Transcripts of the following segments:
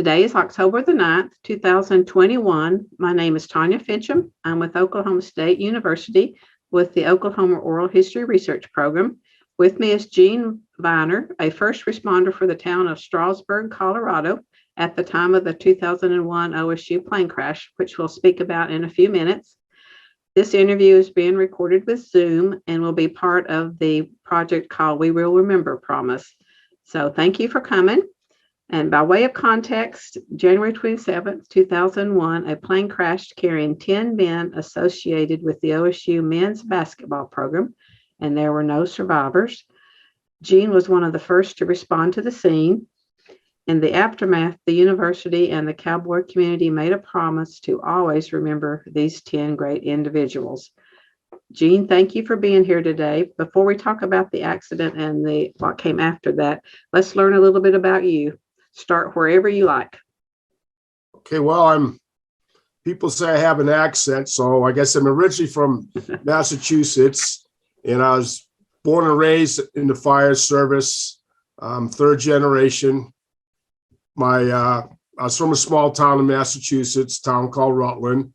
Today is October the 9th, 2021. My name is Tanya Finchum. I'm with Oklahoma State University with the Oklahoma Oral History Research Program. With me is Gene Viner, a first responder for the town of Strasburg, Colorado, at the time of the 2001 OSU plane crash, which we'll speak about in a few minutes. This interview is being recorded with Zoom and will be part of the project called We Will Remember Promise. So thank you for coming. And by way of context, January 27th, 2001, a plane crashed carrying 10 men associated with the OSU men's basketball program, and there were no survivors. Gene was one of the first to respond to the scene. In the aftermath, the university and the cowboy community made a promise to always remember these 10 great individuals. Gene, thank you for being here today. Before we talk about the accident and what came after that, let's learn a little bit about you. Start wherever you like. Okay, well, people say I have an accent, so I guess I'm originally from Massachusetts, and I was born and raised in the fire service, third generation. I was from a small town in Massachusetts, town called Rutland,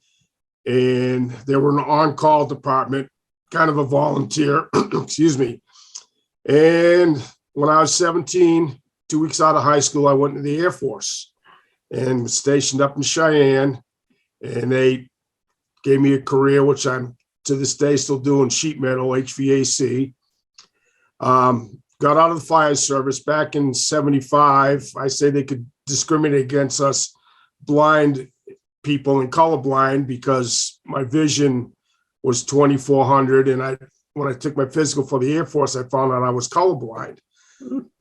and they were an on-call department, kind of a volunteer, excuse me. And when I was 17, 2 weeks out of high school, I went into the Air Force and was stationed up in Cheyenne, and they gave me a career, which I'm to this day still doing, sheet metal, HVAC. Got out of the fire service back in 75. I say they could discriminate against us blind people and colorblind because my vision was 2400. And when I took my physical for the Air Force, I found out I was colorblind.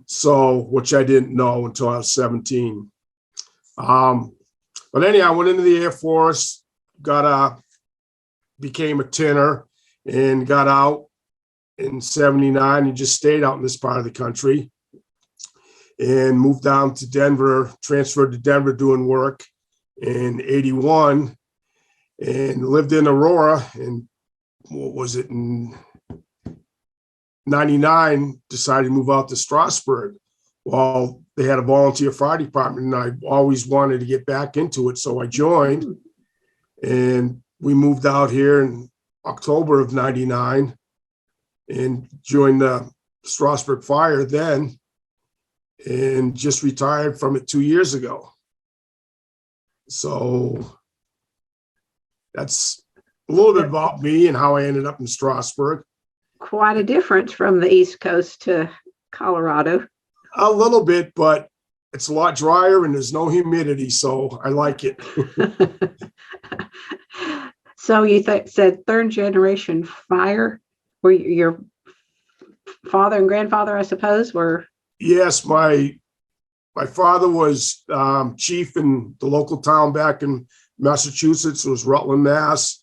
So, which I didn't know until I was 17. But anyhow, I went into the Air Force, became a tinner, and got out in 79 and just stayed out in this part of the country and moved down to Denver, transferred to Denver doing work in 81 and lived in Aurora. And what was it, in 99, decided to move out to Strasburg. Well, they had a volunteer fire department and I always wanted to get back into it. So I joined and we moved out here in October of 99 and joined the Strasburg Fire then and just retired from it 2 years ago. So that's a little bit about me and how I ended up in Strasburg. Quite a difference from the East Coast to Colorado. A little bit, but it's a lot drier and there's no humidity, so I like it. So you said third generation fire? Were your father and grandfather, I suppose, were? Yes, my father was chief in the local town back in Massachusetts. It was Rutland, Mass.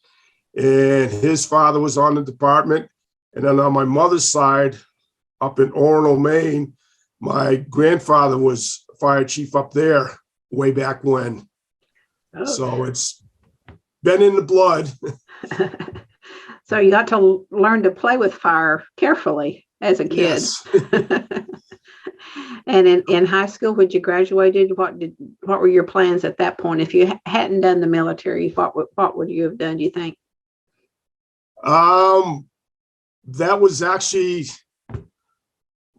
And his father was on the department. And then on my mother's side, up in Orono, Maine, my grandfather was fire chief up there way back when. Oh. So it's been in the blood. So you got to learn to play with fire carefully as a kid. Yes. And in high school, when you graduated, what were your plans at that point? If you hadn't done the military, what would you have done, do you think? That was actually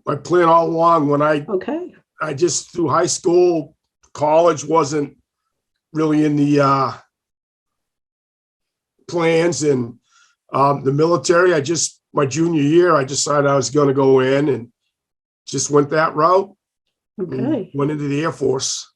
my plan all along. When I just through high school, college wasn't really in the plans, and the military, my junior year, I decided I was going to go in and just went that route. Okay. Went into the Air Force.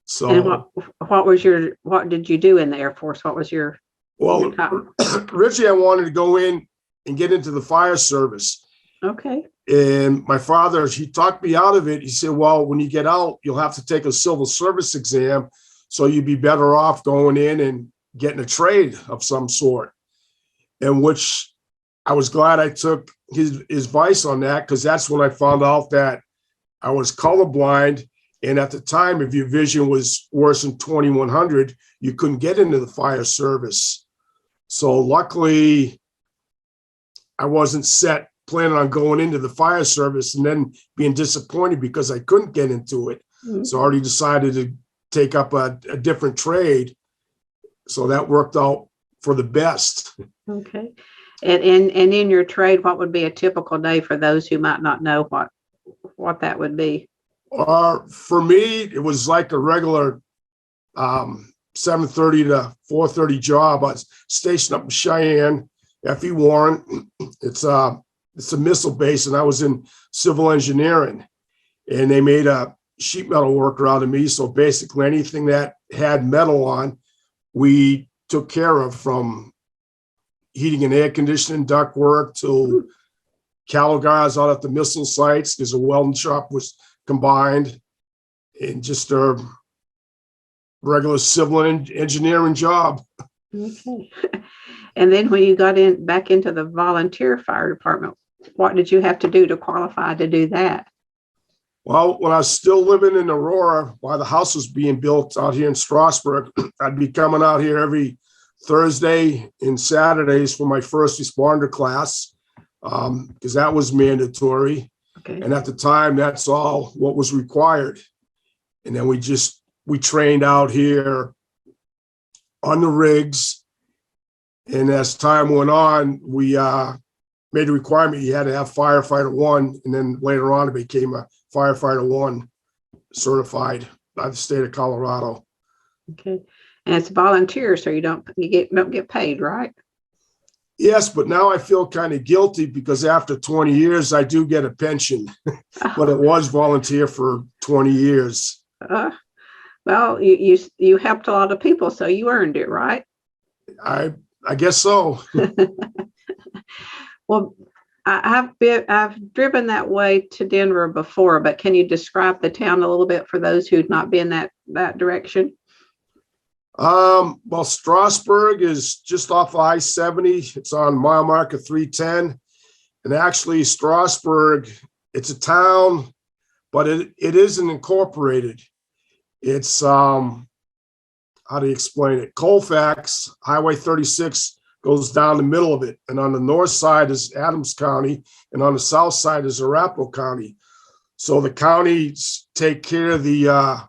So and what did you do in the Air Force? What was your originally I wanted to go in and get into the fire service. Okay. And my father, he talked me out of it. He said, well, when you get out, you'll have to take a civil service exam. So you'd be better off going in and getting a trade of some sort. And which I was glad I took his advice on that, because that's when I found out that I was colorblind. And at the time, if your vision was worse than 2100, you couldn't get into the fire service. So luckily, I wasn't planning on going into the fire service and then being disappointed because I couldn't get into it. So I already decided to take up a different trade. So that worked out for the best. Okay. And in your trade, what would be a typical day for those who might not know what that would be? For me, it was like a regular 7:30 to 4:30 job. I was stationed up in Cheyenne, F.E. Warren. It's a missile base, and I was in civil engineering. And they made a sheet metal worker out of me. So basically anything that had metal on, we took care of, from heating and air conditioning, duct work, to cattle guys out at the missile sites, because the welding shop was combined, and just a regular civil engineering job. Okay. And then when you got back into the volunteer fire department, what did you have to do to qualify to do that? Well, when I was still living in Aurora, while the house was being built out here in Strasburg, I'd be coming out here every Thursday and Saturdays for my first responder class, because that was mandatory. Okay. And at the time, that's all what was required. And then we trained out here on the rigs. And as time went on, we made a requirement you had to have firefighter 1, and then later on it became a firefighter 1 certified by the state of Colorado. Okay. And it's volunteer, so you don't get paid, right? Yes, but now I feel kind of guilty, because after 20 years, I do get a pension, but it was volunteer for 20 years. Well, you helped a lot of people, so you earned it, right? I guess so. Well, I've driven that way to Denver before, but can you describe the town a little bit for those who've not been that direction? Well, Strasburg is just off I-70. It's on mile marker 310. And actually, Strasburg, it's a town, but it isn't incorporated. It's, how do you explain it? Colfax, Highway 36 goes down the middle of it. And on the north side is Adams County, and on the south side is Arapahoe County. So the counties take care of the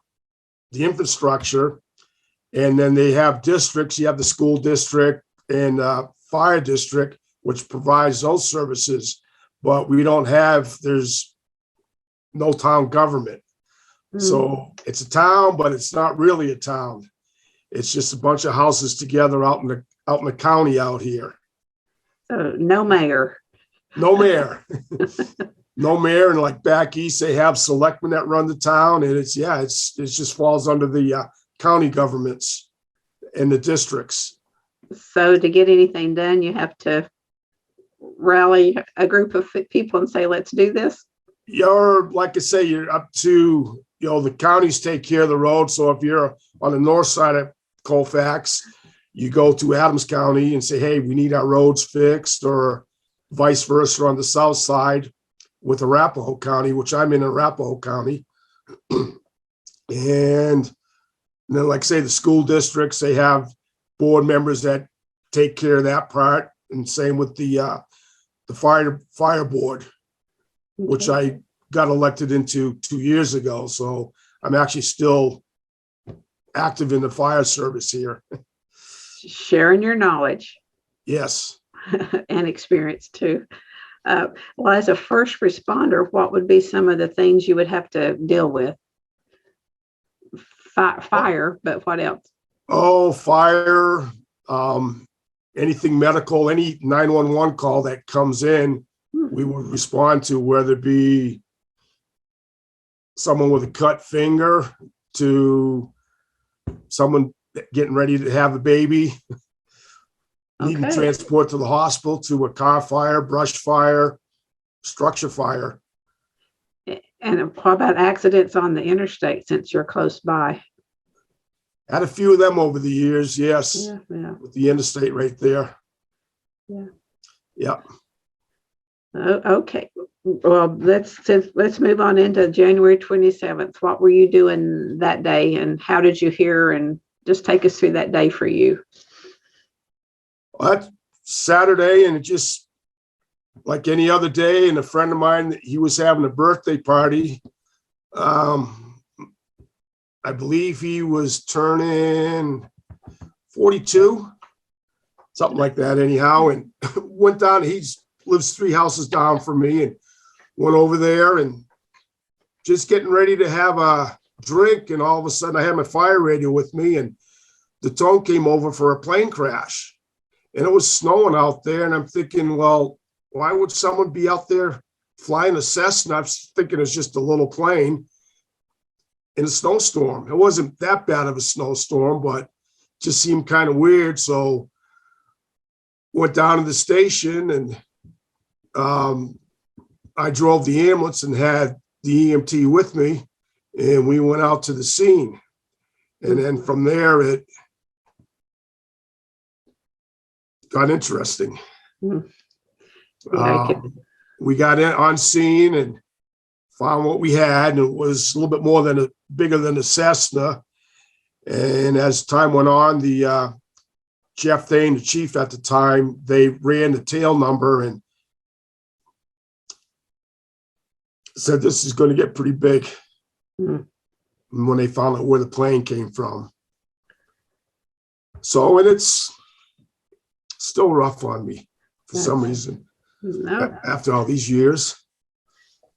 infrastructure. And then they have districts. You have the school district and fire district, which provides those services. But there's no town government. So it's a town, but it's not really a town. It's just a bunch of houses together out in the county out here. So no mayor. No mayor. No mayor. And like back east, they have selectmen that run the town. And it just falls under the county governments and the districts. So to get anything done, you have to rally a group of people and say, let's do this. You're, like I say, you're up to, the counties take care of the road. So if you're on the north side of Colfax, you go to Adams County and say, hey, we need our roads fixed, or vice versa on the south side with Arapahoe County, which I'm in Arapahoe County. And then, like say, the school districts, they have board members that take care of that part, and same with the fire board, which I got elected into 2 years ago. So I'm actually still active in the fire service here. Sharing your knowledge. Yes. And experience too. Well, as a first responder, what would be some of the things you would have to deal with? Fire, but what else? Oh, fire, anything medical, any 911 call that comes in, we would respond to, whether it be someone with a cut finger to someone getting ready to have a baby, needing transport to the hospital, to a car fire, brush fire, structure fire. And what about accidents on the interstate, since you're close by? Had a few of them over the years, yes. Yeah. With the interstate right there. Yeah. Yeah. Okay. Well, let's move on into January 27th. What were you doing that day, and how did you hear? And just take us through that day for you. Well, that's Saturday, and it just like any other day. And a friend of mine, he was having a birthday party. I believe he was turning 42, something like that anyhow, and went down. He lives 3 houses down from me, and went over there and just getting ready to have a drink. And all of a sudden I had my fire radio with me, and the tone came over for a plane crash, and it was snowing out there. And I'm thinking, well, why would someone be out there flying a Cessna? I was thinking it's just a little plane in a snowstorm. It wasn't that bad of a snowstorm, but just seemed kind of weird. So went down to the station, and I drove the ambulance and had the EMT with me, and we went out to the scene. And then from there, it got interesting. We got in on scene and found what we had, and it was a little bit more than bigger than a Cessna. And as time went on, the Jeff Thane, the chief at the time, they ran the tail number and said this is going to get pretty big. When they found out where the plane came from. So, and it's still rough on me for some reason. No. After all these years.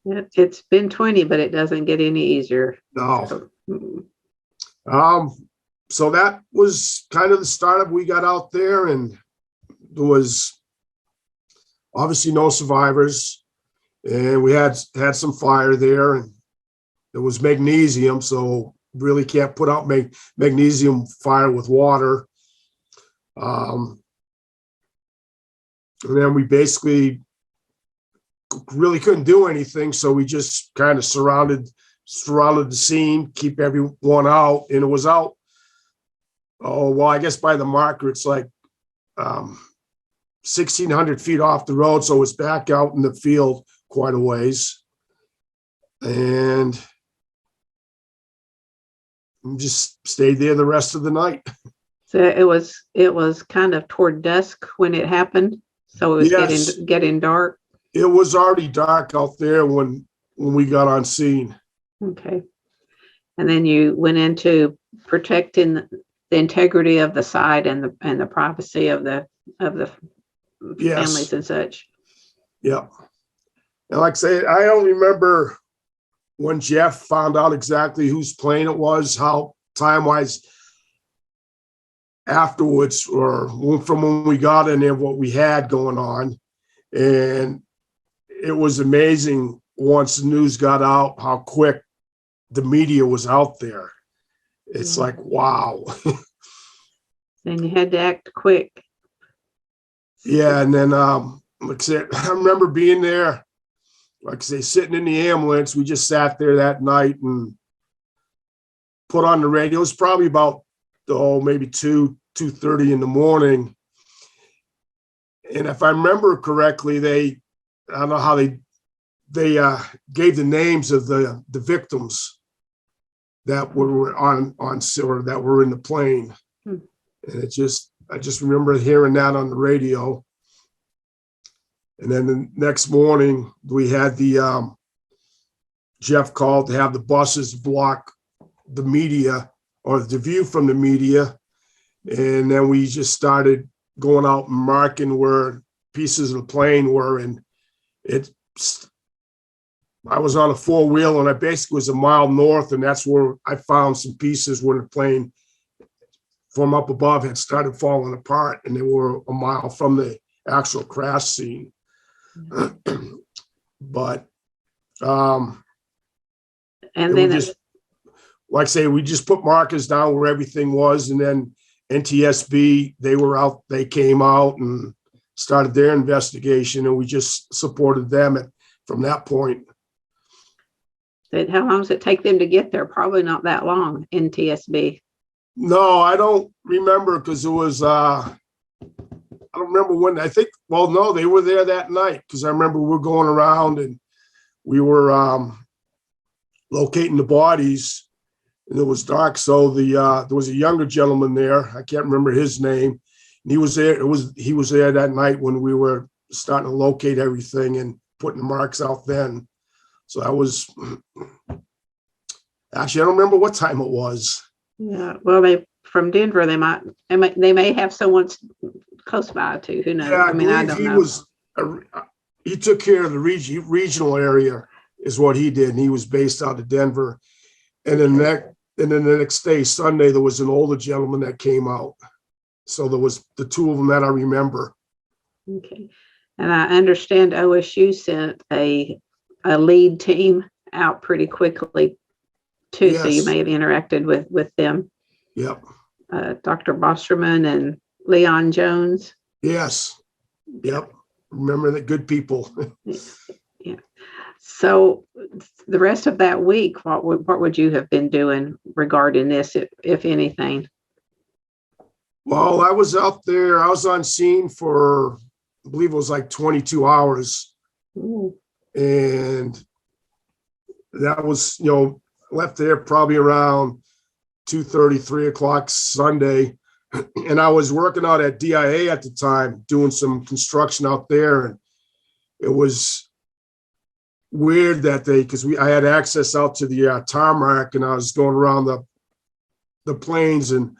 It's been 20, but it doesn't get any easier. No. So that was kind of the start of, we got out there, and there was obviously no survivors, and we had some fire there, and it was magnesium, so really can't put out magnesium fire with water. And then we basically really couldn't do anything, so we just kind of surrounded the scene, keep everyone out, and it was out. Oh, well, I guess by the marker, it's like 1,600 feet off the road, so it's back out in the field quite a ways. And just stayed there the rest of the night. So it was kind of toward dusk when it happened. So it was getting dark. It was already dark out there when we got on scene. Okay. And then you went into protecting the integrity of the site and the privacy of the families and such. Yeah. And like I say, I don't remember when Jeff found out exactly whose plane it was, how time-wise afterwards, or from when we got in there, what we had going on. And it was amazing once the news got out, how quick the media was out there. It's like, wow. And you had to act quick. Yeah, and then like I said, I remember being there, like I say, sitting in the ambulance. We just sat there that night and put on the radio. It was probably about maybe 2:30 in the morning. And if I remember correctly, I don't know how they gave the names of the victims that were on or that were in the plane. And I just remember hearing that on the radio. And then the next morning we had the Jeff called to have the buses block the media or the view from the media. And then we just started going out and marking where pieces of the plane were. And I was on a 4-wheel, and I basically was a mile north, and that's where I found some pieces where the plane from up above had started falling apart, and they were a mile from the actual crash scene. But and then like I say, we just put markers down where everything was, and then NTSB, they came out and started their investigation, and we just supported them from that point. How long does it take them to get there? Probably not that long, NTSB. No, I don't remember, because it was, I don't remember when. No, they were there that night, because I remember we were going around and we were locating the bodies, and it was dark. So there was a younger gentleman there. I can't remember his name. And he was there. He was there that night when we were starting to locate everything and putting the marks out then. So that was Actually, I don't remember what time it was. Yeah. Well, from Denver, they may have someone close by too. Who knows? Yeah, I I mean, I believe don't he know. was, he took care of the regional area is what he did. And he was based out of Denver. And then the next day, Sunday, there was an older gentleman that came out. So there was the two of them that I remember. Okay. And I understand OSU sent a lead team out pretty quickly too. So you Yes. may have interacted with them. Yep. Dr. Bosterman and Leon Jones. Yes. Yep. Remember the good people. Yeah. So the rest of that week, what would you have been doing regarding this, if anything? Well, I was out there. I was on scene for, I believe it was like 22 hours. Ooh. And that was, left there probably around 2:30, 3 o'clock Sunday. And I was working out at DIA at the time, doing some construction out there. And it was weird that day because I had access out to the tarmac, and I was going around the planes, and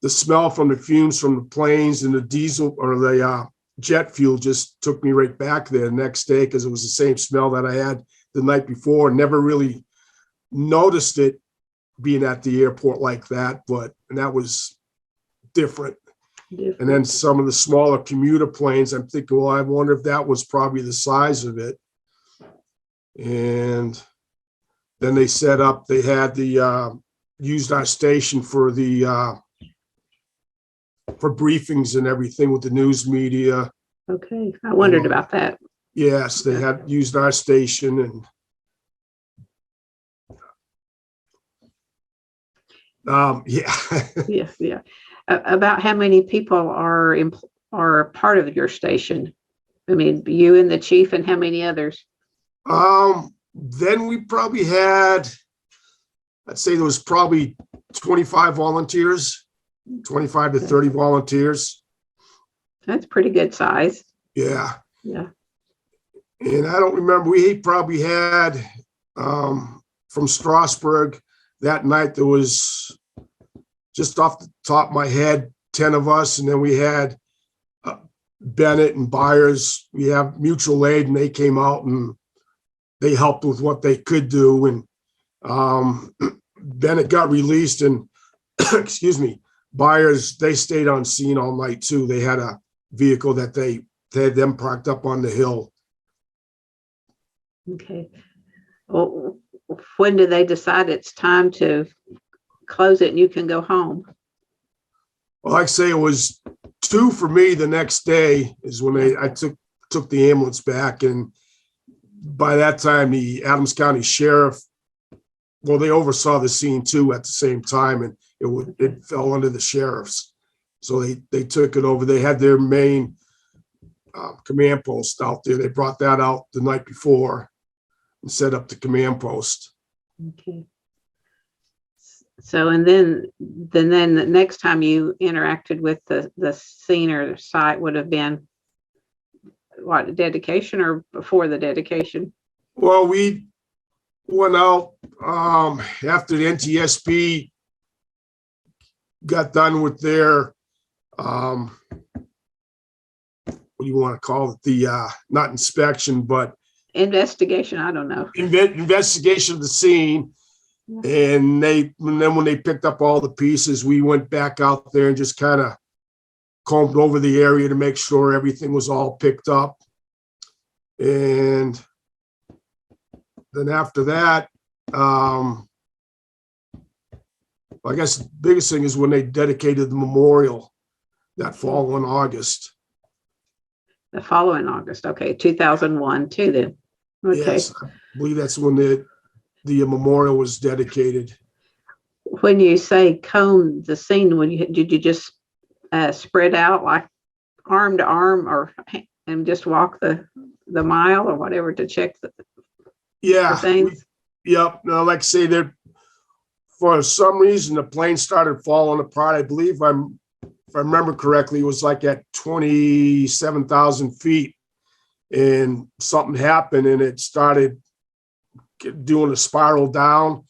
the smell from the fumes from the planes and the diesel or the jet fuel just took me right back there the next day, because it was the same smell that I had the night before. Never really noticed it being at the airport like that, and that was different. And then some of the smaller commuter planes, I'm thinking, well, I wonder if that was probably the size of it. And then they set up, they had used our station for for briefings and everything with the news media. Okay. I wondered about that. Yes, they had used our station. And Yeah. About how many people are part of your station? I mean, you and the chief, and how many others? Then we probably had, I'd say there was probably 25 volunteers, 25 to 30 volunteers. That's pretty good size. Yeah. Yeah. And I don't remember, we probably had, from Strasburg that night, there was, just off the top of my head, 10 of us. And then we had Bennett and Byers. We have mutual aid, and they came out and they helped with what they could do. And Bennett got released, and excuse me, Byers, they stayed on scene all night too. They had a vehicle that they had them parked up on the hill. Okay. Well, when do they decide it's time to close it and you can go home? Well, like I say, it was 2 for me the next day is when I took the ambulance back. And by that time, the Adams County Sheriff, well, they oversaw the scene too at the same time, and it fell under the sheriffs. So they took it over. They had their main command post out there. They brought that out the night before and set up the command post. Okay. So, and then the next time you interacted with the scene or the site would have been what, dedication or before the dedication? Well, we went out after the NTSB got done with their what do you want to call it? The not inspection, but investigation. I don't know. Investigation of the scene. And then when they picked up all the pieces, we went back out there and just kind of combed over the area to make sure everything was all picked up. And then after that, I guess the biggest thing is when they dedicated the memorial that following August. The following August. Okay. 2001 too then. Okay. Yes, I believe that's when the memorial was dedicated. When you say comb the scene, did you just spread out like arm to arm and just walk the mile or whatever to check the things? Yep. No, like I say, for some reason the plane started falling apart. I believe if I remember correctly, it was like at 27,000 feet, and something happened and it started doing a spiral down.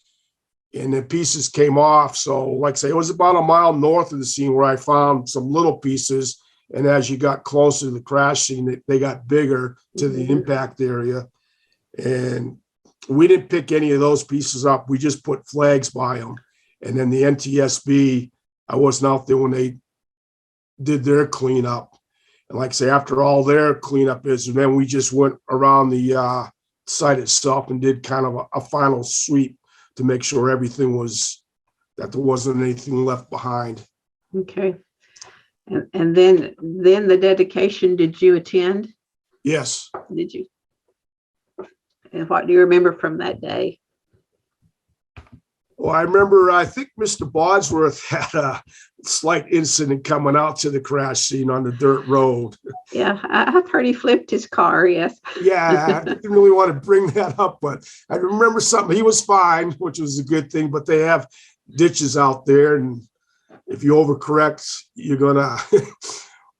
and the pieces came off. So like I say, it was about a mile north of the scene where I found some little pieces. And as you got closer to the crash scene, they got bigger to the impact area. And we didn't pick any of those pieces up. We just put flags by them. And then the NTSB, I wasn't out there when they did their cleanup. And like I say, after all their cleanup is, and then we just went around the site itself and did kind of a final sweep to make sure everything was, that there wasn't anything left behind. Okay. And then the dedication, did you attend? Yes. Did you? And what do you remember from that day? Well, I remember, I think Mr. Bodsworth had a slight incident coming out to the crash scene on the dirt road. Yeah, I've heard he flipped his car, yes. Yeah, I didn't really want to bring that up, but I remember something. He was fine, which was a good thing, but they have ditches out there, and if you overcorrect, you're going to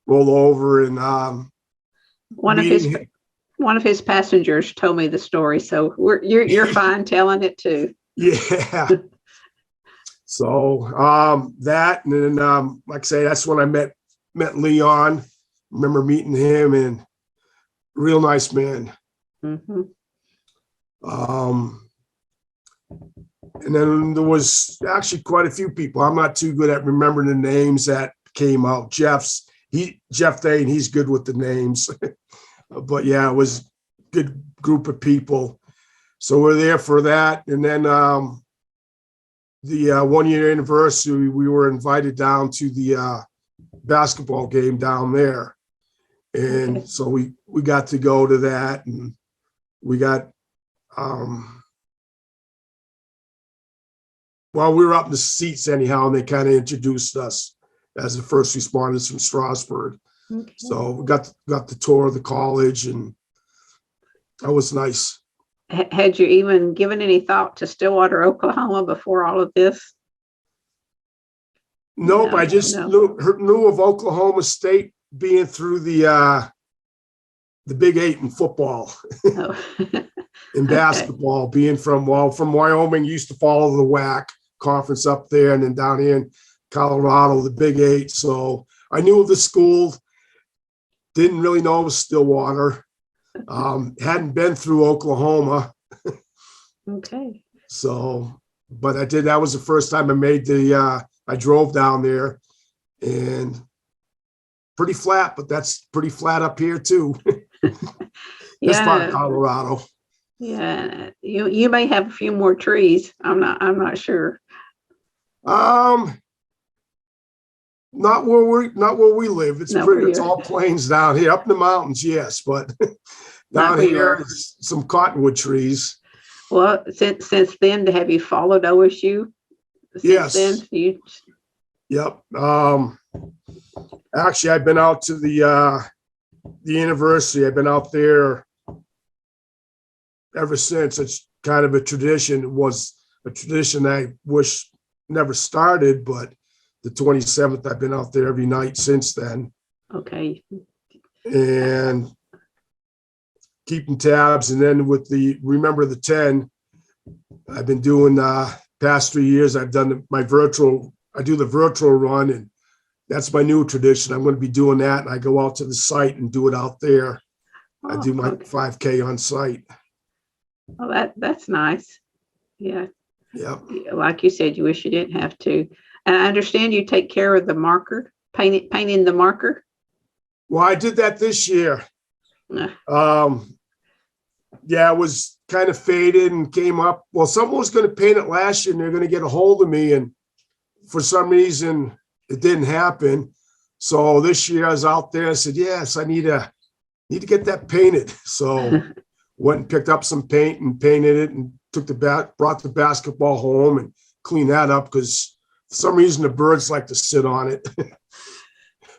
roll over. And one of his passengers told me the story, so you're fine telling it too. Yeah. So that, and then like I say, that's when I met Leon. Remember meeting him, and real nice man. Mm-hmm. And then there was actually quite a few people. I'm not too good at remembering the names that came out. Jeff Thane, he's good with the names. But yeah, it was a good group of people. So we're there for that. And then the 1 year anniversary, we were invited down to the basketball game down there. And okay. So we got to go to that, and we got, well, we were up in the seats anyhow, and they kind of introduced us as the first responders from Strasburg. Okay. So we got the tour of the college, and that was nice. Had you even given any thought to Stillwater, Oklahoma before all of this? Nope, I just knew of Oklahoma State being through the Big Eight in football. Oh. In basketball, okay. Being from Wyoming, used to follow the WAC conference up there, and then down here in Colorado, the Big Eight. So I knew of the school, didn't really know it was Stillwater. Hadn't been through Oklahoma. Okay. So, but I did. That was the first time I made I drove down there, and pretty flat, but that's pretty flat up here too. This part of Colorado. Yeah, you may have a few more trees. I'm not sure. Not where we live. It's all plains down here. Up in the mountains, yes, but down here it's some cottonwood trees. Well, since then, have you followed OSU? Yes. Then? Yep. Actually, I've been out to the university. I've been out there ever since. It's kind of a tradition. It was a tradition I wish never started, but the 27th, I've been out there every night since then. Okay. And keeping tabs. And then with the Remember the 10, I've been doing past 3 years. I've done I do the virtual run, and that's my new tradition. I'm going to be doing that. And I go out to the site and do it out there. I do my 5K on site. Oh, that's nice. Yeah. Yeah. Like you said, you wish you didn't have to. And I understand you take care of the marker, painting the marker. Well, I did that this year. Yeah, it was kind of faded and came up. Well, someone was going to paint it last year, and they're going to get a hold of me, and for some reason it didn't happen. So this year I was out there. I said, yes, I need to get that painted. So went and picked up some paint and painted it, and brought the basketball home and cleaned that up, because for some reason the birds like to sit on it.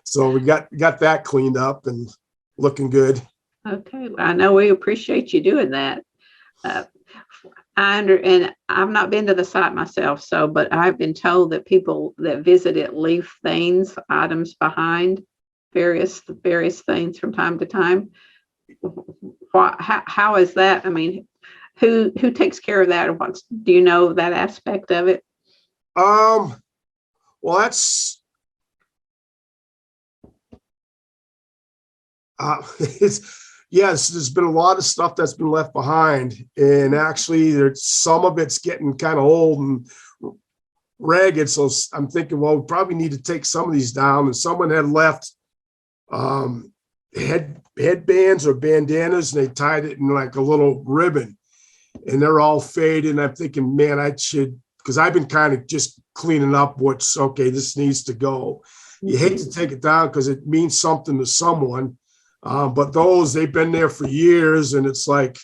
So we got that cleaned up and looking good. Okay, well, I know we appreciate you doing that. And I've not been to the site myself, but I've been told that people that visit it leave items behind, various things from time to time. How is that? I mean, who takes care of that, or do you know that aspect of it? Well, that's yes, there's been a lot of stuff that's been left behind, and actually there's some of it's getting kind of old and ragged. So I'm thinking, well, we probably need to take some of these down. And someone had left headbands or bandanas, and they tied it in like a little ribbon, and they're all faded. And I'm thinking, man, I should, because I've been kind of just cleaning up what's okay, this needs to go. You hate to take it down because it means something to someone. But they've been there for years. And it's like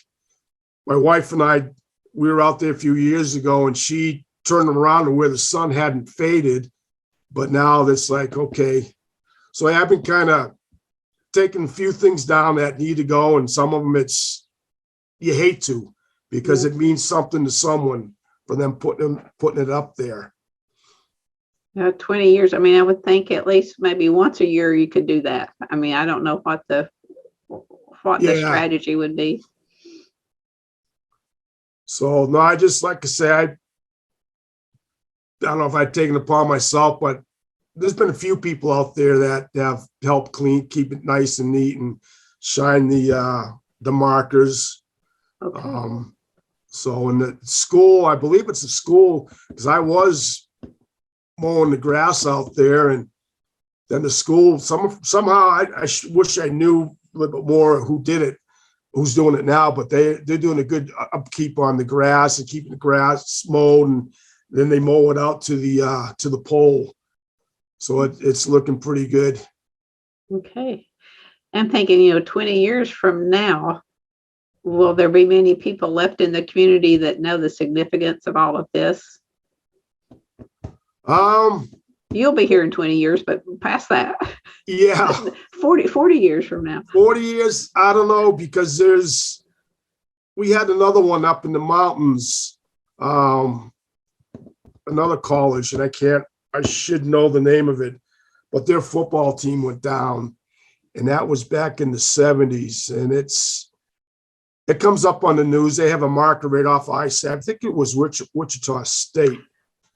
my wife and I, we were out there a few years ago, and she turned them around to where the sun hadn't faded. But now it's like, okay. So I've been kind of taking a few things down that need to go. And some of them you hate to, because it means something to someone for them putting it up there. 20 years. I mean, I would think at least maybe once a year you could do that. I mean, I don't know what the strategy would be. So no, I just, like I say, I don't know if I'd taken it upon myself, but there's been a few people out there that have helped keep it nice and neat, and shine the markers. Okay. So in the school, I believe it's a school, because I was mowing the grass out there, and then the school, somehow I wish I knew a little bit more who did it, who's doing it now, but they're doing a good upkeep on the grass and keeping the grass mowed, and then they mow it out to the pole. So it's looking pretty good. Okay. I'm thinking, 20 years from now, will there be many people left in the community that know the significance of all of this? You'll be here in 20 years, but past that. Yeah. 40 years from now. 40 years, I don't know, because we had another one up in the mountains, another college, and I should know the name of it, but their football team went down, and that was back in the 70s. And it comes up on the news. They have a marker right off I-70. I think it was Wichita State.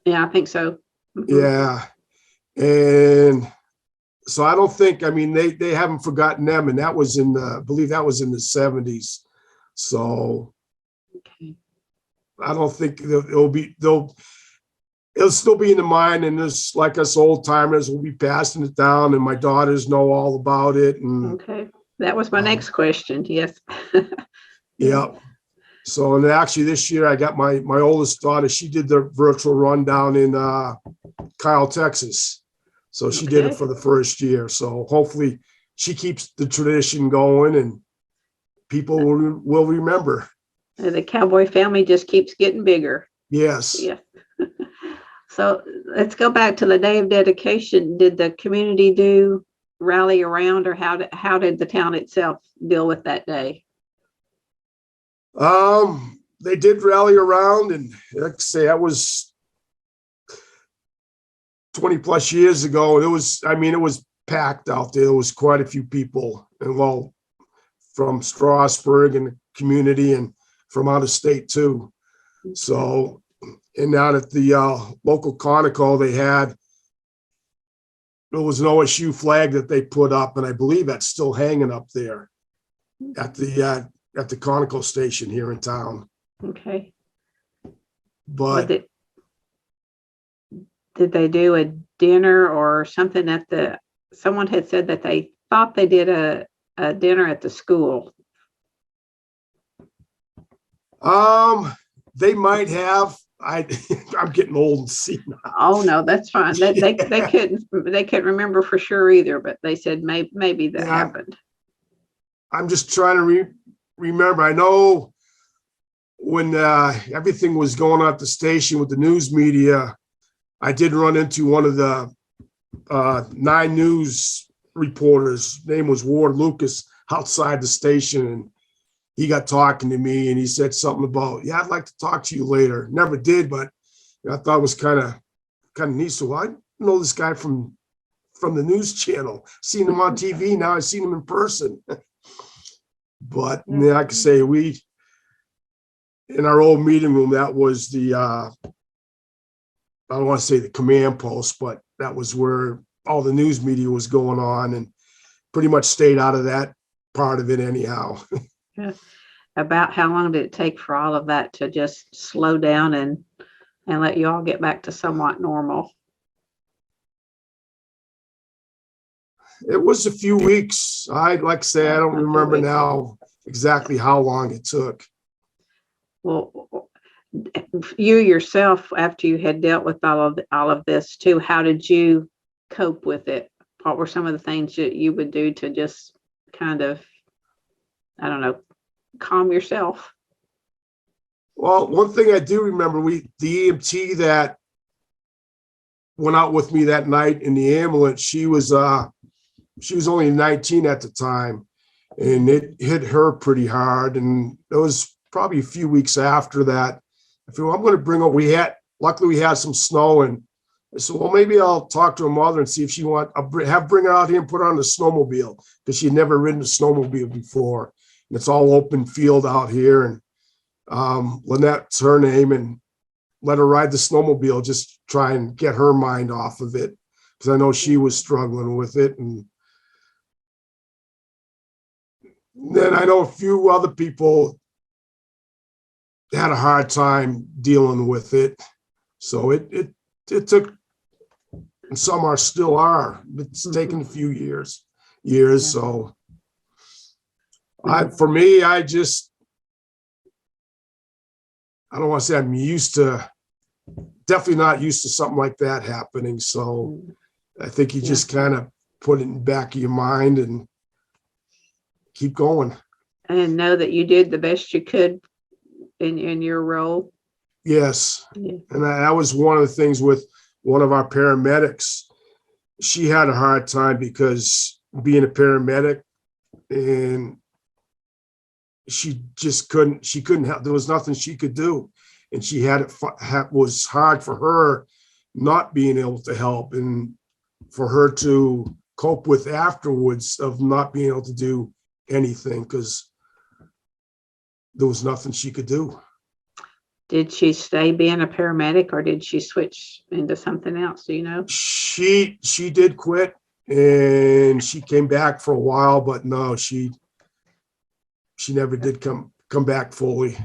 Yeah, I think so. Mm-hmm. Yeah. And so I don't think, I mean, they haven't forgotten them. And that was I believe that was in the 70s. So okay. I don't think it'll still be in the mind. And this, like us old timers, will be passing it down, and my daughters know all about it. And okay. That was my next question. Yes. Yeah. So, and actually this year I got my oldest daughter, she did the virtual run down in Kyle, Texas. So she did it for the first year. So hopefully she keeps the tradition going, and people will remember. The cowboy family just keeps getting bigger. Yes. Yeah. So let's go back to the day of dedication. Did the community rally around, or how did the town itself deal with that day? They did rally around, and like I say, that was 20 plus years ago. And it was packed out there. There was quite a few people, and well, from Strasburg and the community, and from out of state too. So, and out at the local Conoco, there was an OSU flag that they put up, and I believe that's still hanging up there at the Conoco station here in town. Okay. But did they do a dinner or something someone had said that they thought they did a dinner at the school? They might have. I'm getting old and senile. Oh no, that's fine. They couldn't remember for sure either, but they said maybe that happened. I'm just trying to remember. I know when everything was going on at the station with the news media, I did run into one of the 9 News reporters. His name was Ward Lucas, outside the station, and he got talking to me, and he said something about, I'd like to talk to you later. Never did, but I thought it was kind of neat. So I know this guy from the news channel. Seen him on TV. Now I've seen him in person. But like I say, in our old meeting room, that was the, I don't want to say the command post, but that was where all the news media was going on, and pretty much stayed out of that part of it anyhow. Yeah. About how long did it take for all of that to just slow down and let you all get back to somewhat normal? It was a few weeks. Like I say, I don't remember now exactly how long it took. Well, you yourself, after you had dealt with all of this too, how did you cope with it? What were some of the things that you would do to just kind of, I don't know, calm yourself? Well, one thing I do remember, the EMT that went out with me that night in the ambulance, she was only 19 at the time, and it hit her pretty hard. And it was probably a few weeks after that. I feel I'm going to bring up, luckily we had some snow, and I said, well, maybe I'll talk to her mother and see if she bring her out here and put her on the snowmobile, because she'd never ridden a snowmobile before. And it's all open field out here. And Lynette's her name, and let her ride the snowmobile, just try and get her mind off of it, because I know she was struggling with it. And then I know a few other people had a hard time dealing with it. So it took, and some still are. It's taken a few years. Yeah. So for me, I don't want to say I'm definitely not used to something like that happening. So I think you just kind of put it in the back of your mind and keep going. And know that you did the best you could in your role. Yes. Yeah. And that was one of the things with one of our paramedics. She had a hard time because being a paramedic, and she couldn't help. There was nothing she could do. And she was hard for her not being able to help, and for her to cope with afterwards of not being able to do anything, because there was nothing she could do. Did she stay being a paramedic, or did she switch into something else? Do you know? She did quit, and she came back for a while, but no, she never did come back fully.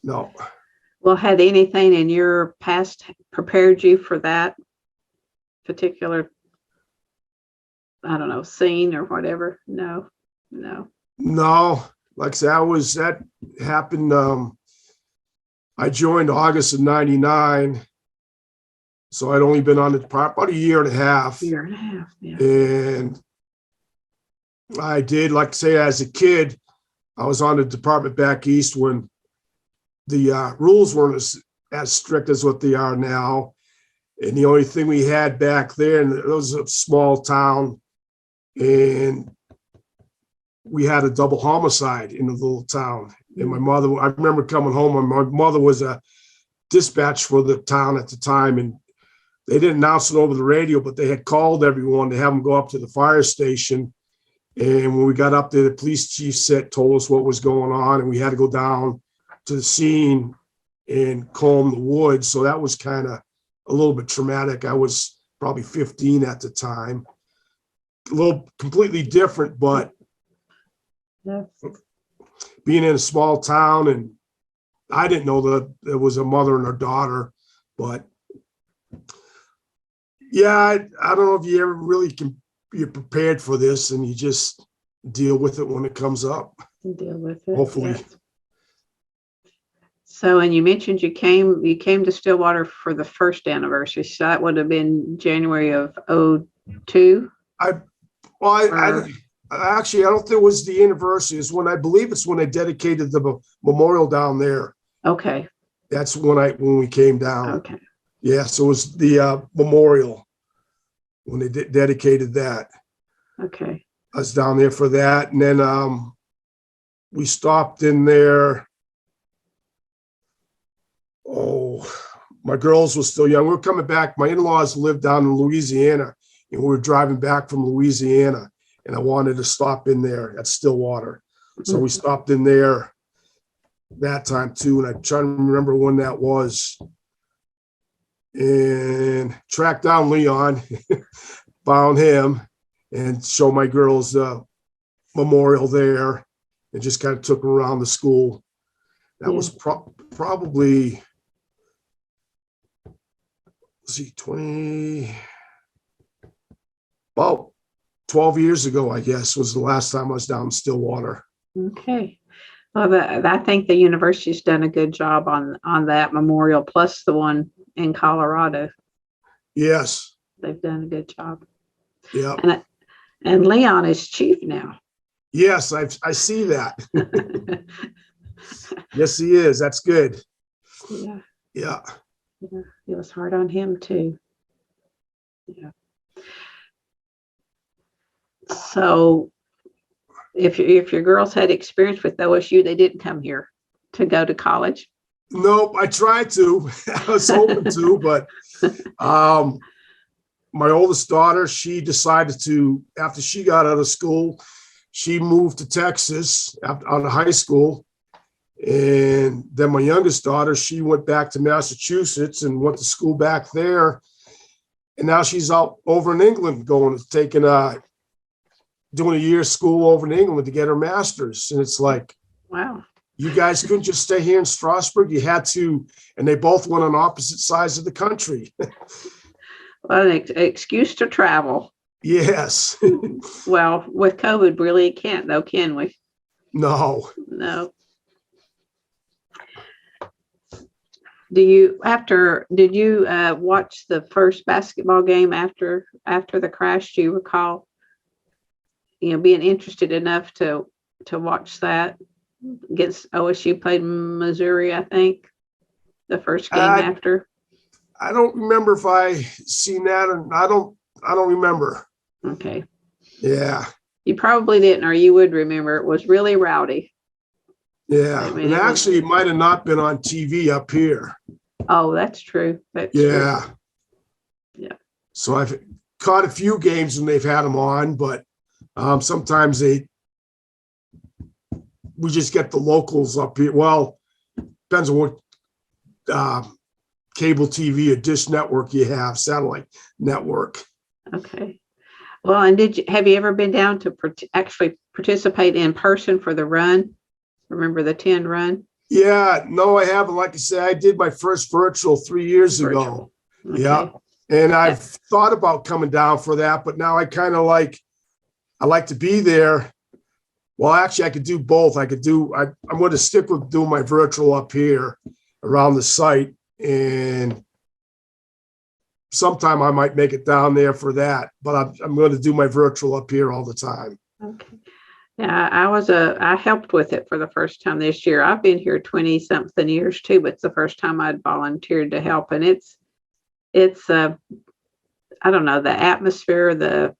No. Well, had anything in your past prepared you for that particular, I don't know, scene or whatever? No. Like I said, that happened. I joined August of '99, so I'd only been on the department about a year and a half. Yeah. And I did, like I say, as a kid, I was on the department back east when the rules weren't as strict as what they are now. And the only thing we had back there, and it was a small town, and we had a double homicide in the little town. And my mother, I remember coming home, and my mother was a dispatch for the town at the time, and they didn't announce it over the radio, but they had called everyone to have them go up to the fire station. And when we got up there, the police chief told us what was going on, and we had to go down to the scene and comb the woods. So that was kind of a little bit traumatic. I was probably 15 at the time. A little completely different, but being in a small town, and I didn't know that there was a mother and her daughter, but yeah, I don't know if you ever really you're prepared for this, and you just deal with it when it comes up. Deal with it. Hopefully. Yes. So, and you mentioned you came to Stillwater for the first anniversary. So that would have been January of 2002. Actually, I don't think it was the anniversary. I believe it's when they dedicated the memorial down there. Okay. That's when we came down. Okay. Yeah, so it was the memorial when they dedicated that. Okay. I was down there for that, and then we stopped in there. Oh, my girls were still young. We were coming back. My in-laws lived down in Louisiana, and we were driving back from Louisiana, and I wanted to stop in there at Stillwater. So we stopped in there, that time too, and I'm trying to remember when that was. And tracked down Leon, found him, and showed my girls memorial there, and just kind of took them around the school. That was probably, let's see, about 12 years ago, I guess, was the last time I was down in Stillwater. Okay. Well, I think the university's done a good job on that memorial, plus the one in Colorado. Yes. They've done a good job. Yeah. And Leon is chief now. Yes, I see that. Yes, he is. That's good. Yeah. Yeah. Yeah. It was hard on him too. Yeah. So if your girls had experience with OSU, they didn't come here to go to college. Nope, I tried to. I was hoping to, but my oldest daughter, she decided to, after she got out of school, she moved to Texas out of high school. And then my youngest daughter, she went back to Massachusetts and went to school back there. And now she's out over in England doing a year of school over in England to get her master's. And it's like, wow, you guys couldn't just stay here in Strasburg. You had to, and they both went on opposite sides of the country. Well, an excuse to travel. Yes. Well, with COVID, really can't though, can we? No. No. Did you watch the first basketball game after the crash? Do you recall, being interested enough to watch that against OSU played Missouri, I think, the first game after? I don't remember if I seen that, and I don't remember. Okay. Yeah. You probably didn't, or you would remember. It was really rowdy. Yeah. I mean, and actually, it might have not been on TV up here. Oh, that's true. That's yeah. True. Yeah. So I've caught a few games when they've had them on, but sometimes we just get the locals up here. Well, depends on what cable TV or dish network you have, satellite network. Okay. Well, and have you ever been down to actually participate in person for the run? Remember the 10 run? Yeah, no, I haven't. Like I said, I did my first virtual 3 years ago. Okay. Yeah. And I've thought about coming down for that, but now I kind of I like to be there. Well, actually, I could do both. I'm going to stick with doing my virtual up here around the site. And sometime I might make it down there for that, but I'm going to do my virtual up here all the time. Okay. Yeah, I helped with it for the first time this year. I've been here 20 something years too, but it's the first time I'd volunteered to help. And it's I don't know, the atmosphere, the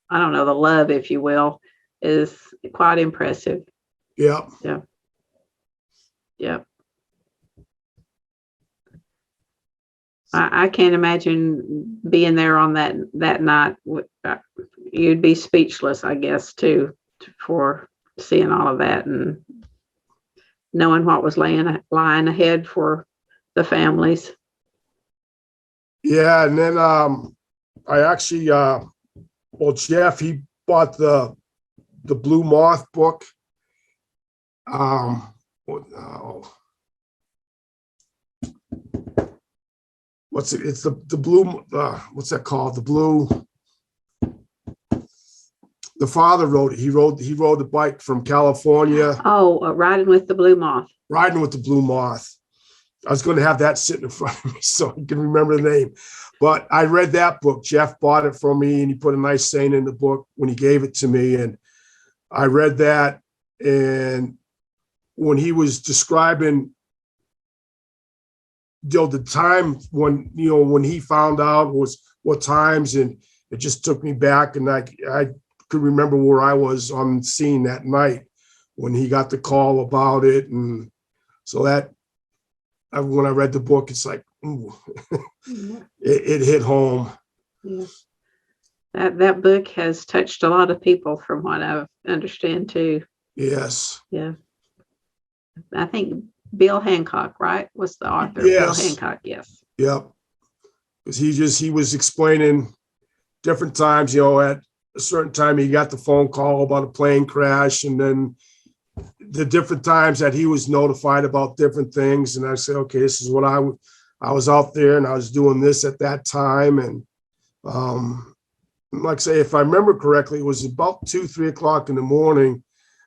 love, if you will, is quite impressive. Yeah. Yeah. Yeah. I can't imagine being there on that night. You'd be speechless, I guess, too, for seeing all of that and knowing what was lying ahead for the families. Yeah, and then I actually, Jeff, he bought the Blue Moth book. What's it? It's the blue. What's that called? The blue. The father wrote it. He rode the bike from California. Oh, Riding with the Blue Moth. Riding with the Blue Moth. I was going to have that sitting in front of me so I can remember the name. But I read that book. Jeff bought it for me, and he put a nice saying in the book when he gave it to me. And I read that, and when he was describing the time when he found out was what times, and it just took me back, and I could remember where I was on scene that night when he got the call about it. And so that when I read the book, it's like, ooh, it hit home. Yeah. That book has touched a lot of people from what I understand too. Yes. Yeah. I think Bill Hancock, right? Was the author? Bill Yes. Hancock, yes. Yep. Because he was explaining different times, you know, at a certain time he got the phone call about a plane crash, and then the different times that he was notified about different things. And I say, okay, this is what I was out there and I was doing this at that time. And like I say, if I remember correctly, it was about 2-3 o'clock in the morning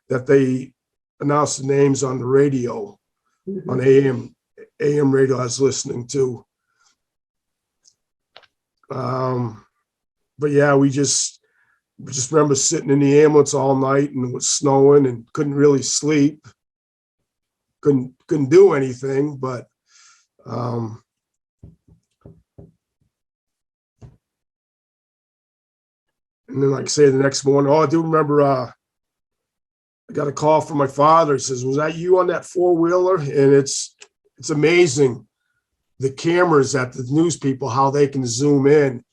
that they announced the names on the radio, on AM radio I was listening to. But yeah, we just remember sitting in the ambulance all night, and it was snowing and couldn't really sleep. Couldn't do anything, but and then, like I say, the next morning, I do remember I got a call from my father. He says, "Was that you on that four-wheeler?" And it's amazing, the cameras at the news people, how they can zoom in,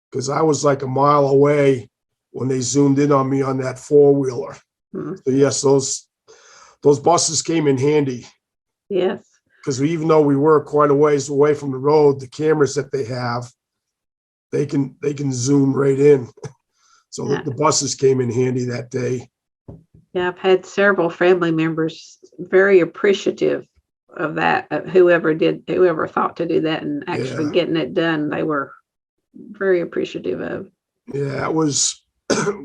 because I was like a mile away when they zoomed in on me on that four-wheeler. Mm-hmm. So yes, those buses came in handy. Yes. Because even though we were quite a ways away from the road, the cameras that they have, they can zoom right in. So Yeah. the buses came in handy that day. Yeah, I've had several family members very appreciative of that. Whoever thought to do that and actually getting it done, they were very appreciative of. Yeah, it was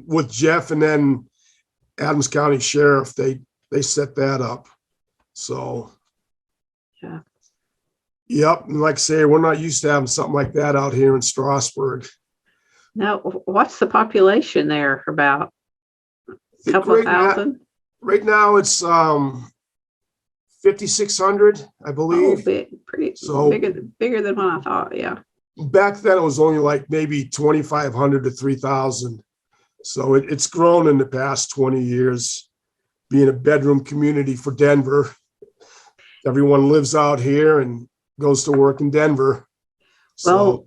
with Jeff, and then Adams County Sheriff. They set that up. So yeah. Yep, and like I say, we're not used to having something like that out here in Strasburg. Now, what's the population there? About a couple of thousand? Right now, it's 5,600, I believe. Oh, bigger than what I thought. Yeah. Back then, it was only like maybe 2,500 to 3,000. So it's grown in the past 20 years, being a bedroom community for Denver. Everyone lives out here and goes to work in Denver. Well,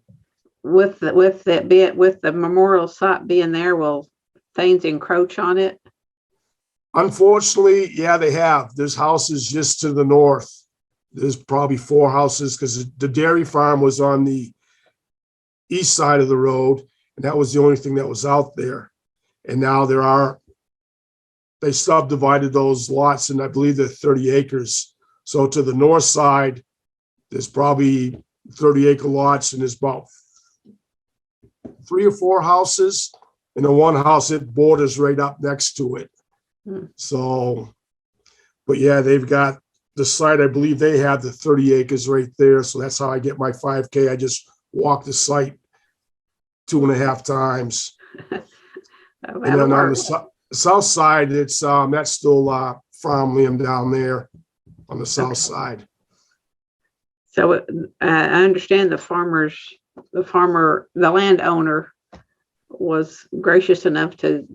with the memorial site being there, will things encroach on it? Unfortunately, yeah, they have. There's houses just to the north. There's probably 4 houses, because the dairy farm was on the east side of the road, and that was the only thing that was out there. And now they subdivided those lots, and I believe they're 30 acres. So to the north side, there's probably 30-acre lots, and there's about 3 or 4 houses, and the one house, it borders right up next to it. So, but yeah, they've got the site. I believe they have the 30 acres right there. So that's how I get my 5K. I just walk the site 2.5 times. And then on the south side, it's that's still farmland down there on the south side. So I understand the landowner was gracious enough to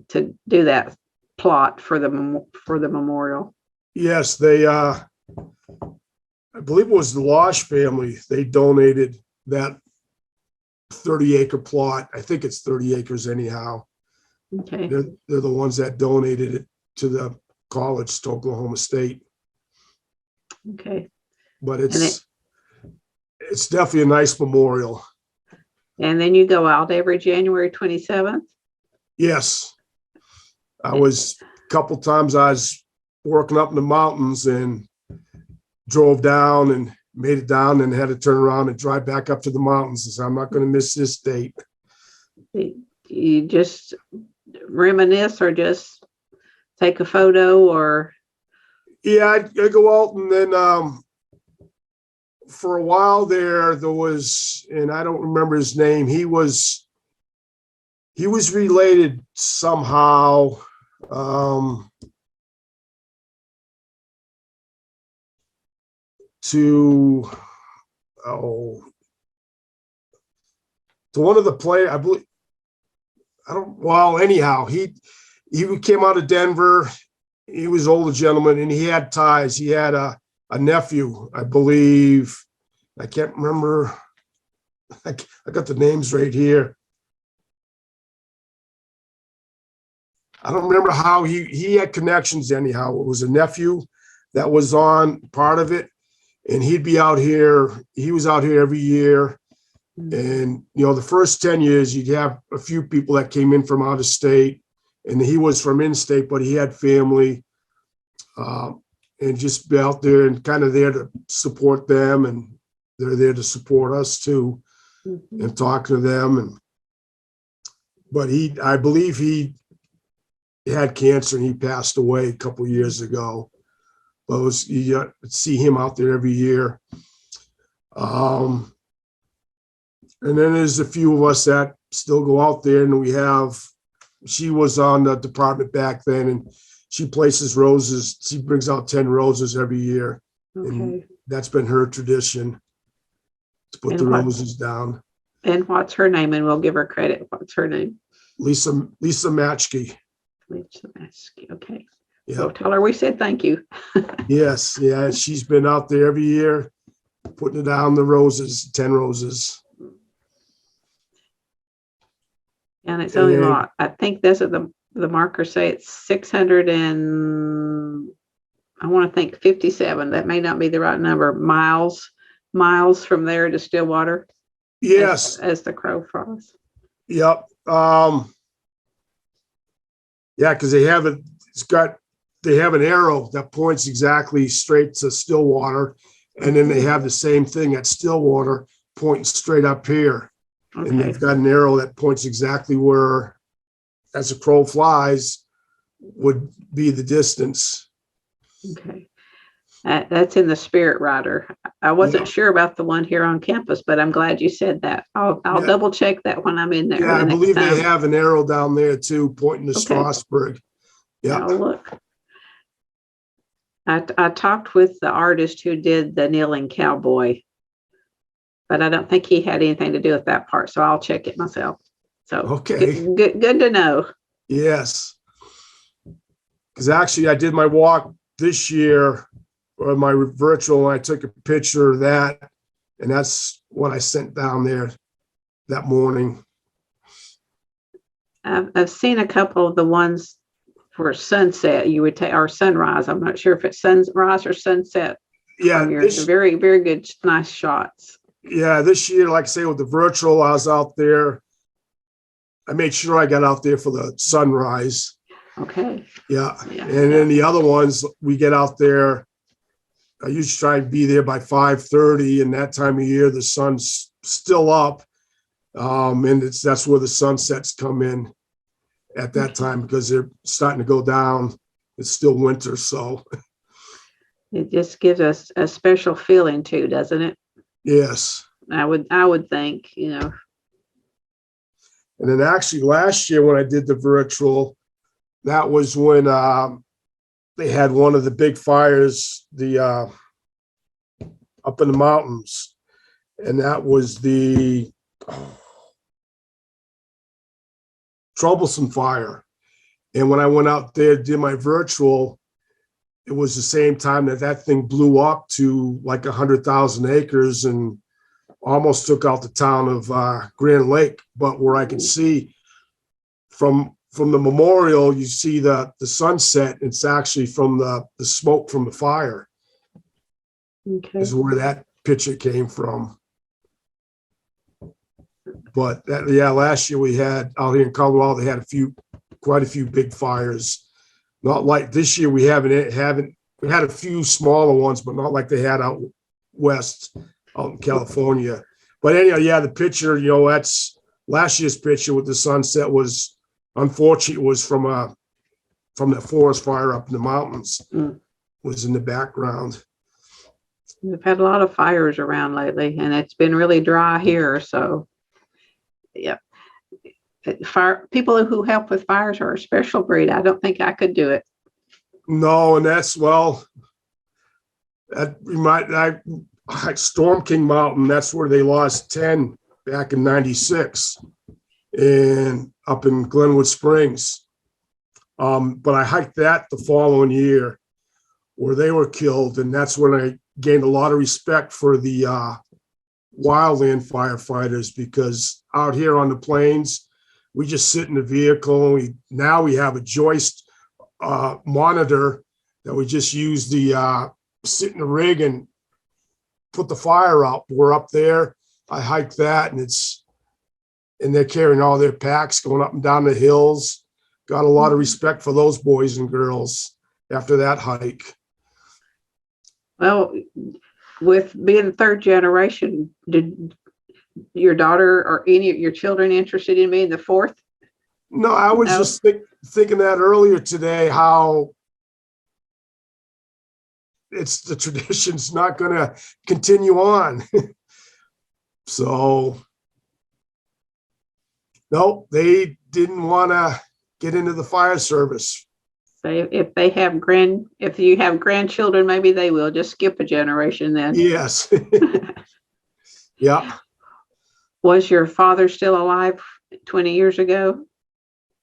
do that plot for the memorial. Yes, they I believe it was the Losh family. They donated that 30-acre plot. I think it's 30 acres anyhow. Okay. They're the ones that donated it to the college, to Oklahoma State. Okay. But it's definitely a nice memorial. And then you go out every January 27th? Yes. I was a couple times, I was working up in the mountains and drove down and made it down, and had to turn around and drive back up to the mountains. And so I'm not going to miss this date. You just reminisce, or just take a photo, or? Yeah, I go out, and then for a while there was, and I don't remember his name. He was related somehow. To one of the players, I believe. Anyhow, he came out of Denver. He was an older gentleman, and he had ties. He had a nephew, I believe. I can't remember. I got the names right here. I don't remember how he had connections anyhow. It was a nephew that was on part of it. And he'd be out here. He was out here every year. And, the first 10 years, you'd have a few people that came in from out of state. And he was from in-state, but he had family. And just be out there and kind of there to support them. And they're there to support us too, and talk to them. But I believe he had cancer and he passed away a couple years ago. But you see him out there every year. And then there's a few of us that still go out there, and she was on the department back then, and she places roses. She brings out 10 roses every year. Okay. And that's been her tradition, to put the roses down. And what's her name? And we'll give her credit. What's her name? Lisa Matschke. Lisa Matschke. Okay. Yeah. So tell her we said thank you. Yes. Yeah. She's been out there every year, putting down the roses, 10 roses. And it's only about, I think this is the markers say it's 600 and I want to think 57. That may not be the right number. Miles from there to Stillwater. Yes. As the crow flies. Yep. Yeah, because they have an arrow that points exactly straight to Stillwater, and then they have the same thing at Stillwater pointing straight up here. Okay. And they've got an arrow that points exactly where, as a crow flies, would be the distance. Okay. That's in the Spirit Rider. I wasn't sure about the one here on campus, but I'm glad you said that. I'll double check that when I'm in there. Yeah, I believe they have an arrow down there too, pointing to Strasburg. Yeah. I'll look. I talked with the artist who did the Kneeling Cowboy, but I don't think he had anything to do with that part. So I'll check it myself. So okay, good to know. Yes, because actually I did my walk this year, or my virtual, and I took a picture of that, and that's what I sent down there that morning. I've seen a couple of the ones for sunset you would take, or sunrise. I'm not sure if it's sunrise or sunset. Yeah, very, very good, nice shots. Yeah, this year, like I say, with the virtual, I was out there. I made sure I got out there for the sunrise. Okay. Yeah. And then the other ones, we get out there. I usually try and be there by 5:30, and that time of year, the sun's still up. And that's where the sunsets come in at that time, because they're starting to go down. It's still winter, so. It just gives us a special feeling too, doesn't it? Yes. I would think, And then actually last year when I did the virtual, that was when they had one of the big fires, up in the mountains. And that was the Troublesome Fire. And when I went out there, did my virtual, it was the same time that thing blew up to like 100,000 acres and almost took out the town of Grand Lake. But where I can see from the memorial, you see the sunset. It's actually from the smoke from the fire. Okay. Is where that picture came from. But last year we had out here in Colorado, they had quite a few big fires. Not like this year. We had a few smaller ones, but not like they had out west, out in California. But anyhow, the picture, that's last year's picture with the sunset was, unfortunately, it was from the forest fire up in the mountains. Was in the background. We've had a lot of fires around lately, and it's been really dry here. So, yeah, people who help with fires are a special breed. I don't think I could do it. No, and Storm King Mountain. That's where they lost 10 back in '96, and up in Glenwood Springs. But I hiked that the following year, where they were killed, and that's when I gained a lot of respect for the wildland firefighters, because out here on the plains, we just sit in the vehicle. Now we have a joist monitor that we just use the sit in the rig and put the fire out. We're up there. I hike that, and they're carrying all their packs going up and down the hills. Got a lot of respect for those boys and girls after that hike. Well, with being third generation, did your daughter or any of your children interested in being the fourth? No, I was No. just thinking that earlier today, how it's the tradition's not going to continue on. So, no, they didn't want to get into the fire service. If you have grandchildren, maybe they will just skip a generation then. Yes. Yeah. Was your father still alive 20 years ago?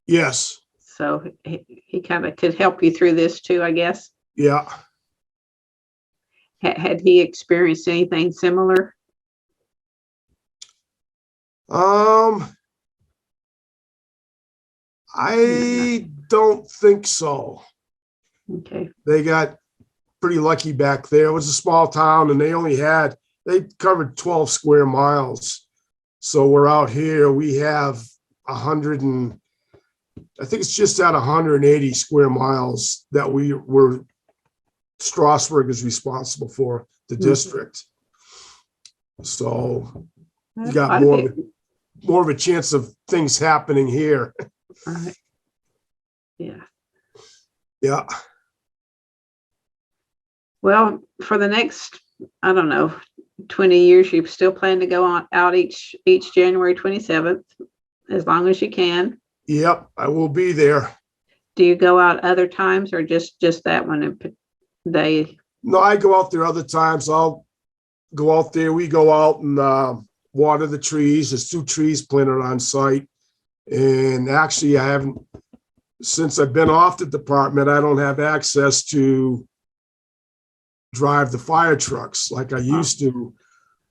Yes. So he kind of could help you through this too, I guess. Yeah. Had he experienced anything similar? I don't think so. Okay. They got pretty lucky back there. It was a small town, and they covered 12 square miles. So we're out here. We have 100 and I think it's just at 180 square miles that Strasburg is responsible for, the district. So you got more of a chance of things happening here. Right. Yeah. Yeah. Well, for the next, I don't know, 20 years, you still plan to go out each January 27th, as long as you can. Yep, I will be there. Do you go out other times or just that one day? No, I go out there other times. I'll go out there. We go out and water the trees. There's 2 trees planted on site. And actually, since I've been off the department, I don't have access to drive the fire trucks like I used to.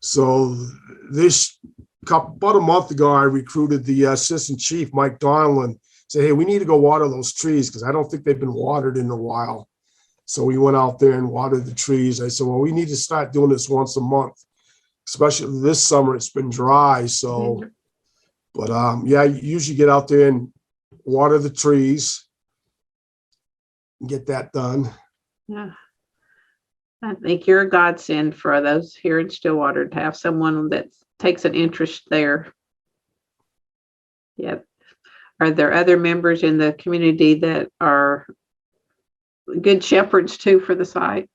So about a month ago, I recruited the assistant chief, Mike Donlan, said, hey, we need to go water those trees because I don't think they've been watered in a while. So we went out there and watered the trees. I said, well, we need to start doing this once a month, especially this summer. It's been dry. So, but yeah, I usually get out there and water the trees and get that done. Yeah. I think you're a godsend for those here in Stillwater to have someone that takes an interest there. Yeah. Are there other members in the community that are good shepherds too for the site,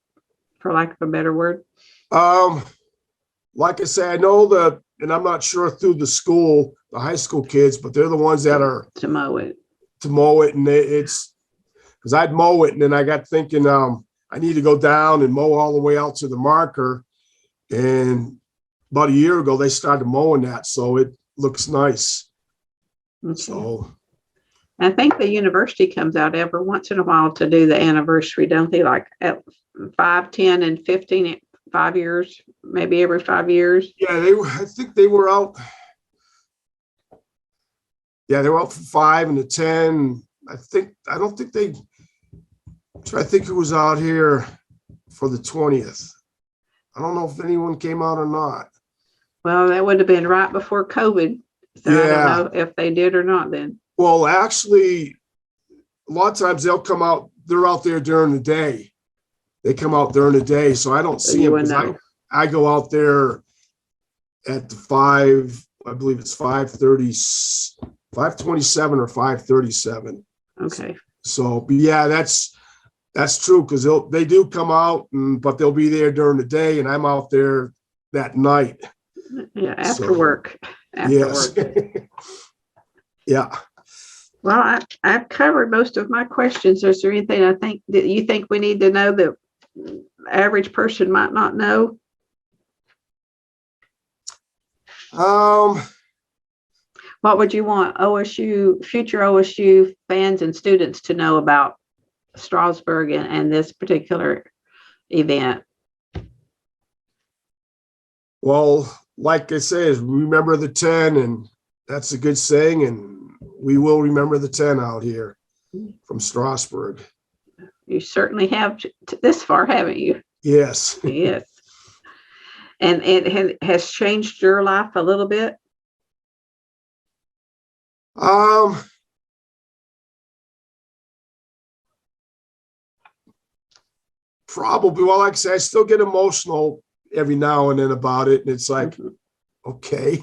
for lack of a better word? Like I say, I know and I'm not sure through the high school kids, but they're the ones that are to mow it. And it's because I'd mow it, and then I got thinking, I need to go down and mow all the way out to the marker. And about a year ago, they started mowing that, so it looks nice. Okay. So I think the university comes out every once in a while to do the anniversary, don't they? Like at 5, 10, and 15, 5 years, maybe every 5 years. Yeah, I think they were out. Yeah, they were out for 5 and the 10. I think it was out here for the 20th. I don't know if anyone came out or not. Well, that would have been right before COVID. So yeah. I don't know if they did or not then. Well, actually, a lot of times they'll come out. They're out there during the day. They come out during the day, so I don't see them because I go out there at the 5. I believe it's 5:30, 5:27 or 5:37. Okay. So, but yeah, that's true because they do come out, but they'll be there during the day, and I'm out there that night. Yeah, after work. Yes. Yeah. Well, I've covered most of my questions. Is there anything that you think we need to know that the average person might not know? What would you want future OSU fans and students to know about Strasburg and this particular event? Well, like I say, remember the 10, and that's a good saying, and we will remember the 10 out here from Strasburg. You certainly have this far, haven't you? Yes. Yes. And it has changed your life a little bit? Probably. Well, like I say, I still get emotional every now and then about it. And it's like, Mhm. okay,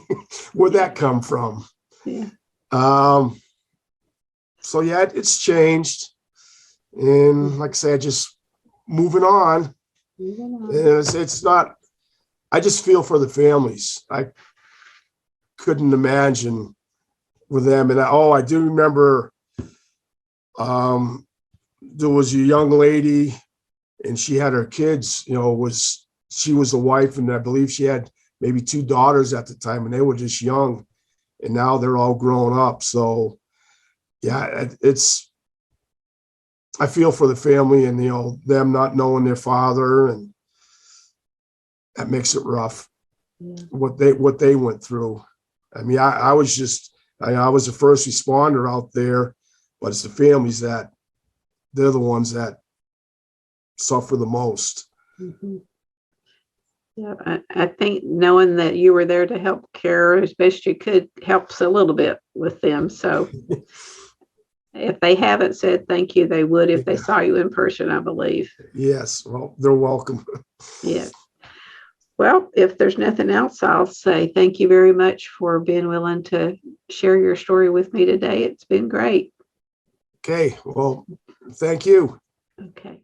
where'd that come from? Yeah. So yeah, it's changed. And like I say, just moving on. And it's not, I just feel for the families. I couldn't imagine with them. And I do remember there was a young lady and she had her kids, she was a wife, and I believe she had maybe 2 daughters at the time, and they were just young, and now they're all grown up. So yeah, I feel for the family and, them not knowing their father, and that makes it rough. Yeah. What they went through. I mean, I was a first responder out there, but it's the families they're the ones that suffer the most. Mhm. Yeah, I think knowing that you were there to help care as best you could helps a little bit with them. So if they haven't said thank you, they would if they saw you in person, I believe. Yes, well, they're welcome. Yes. Well, if there's nothing else, I'll say thank you very much for being willing to share your story with me today. It's been great. Okay, well, thank you. Okay.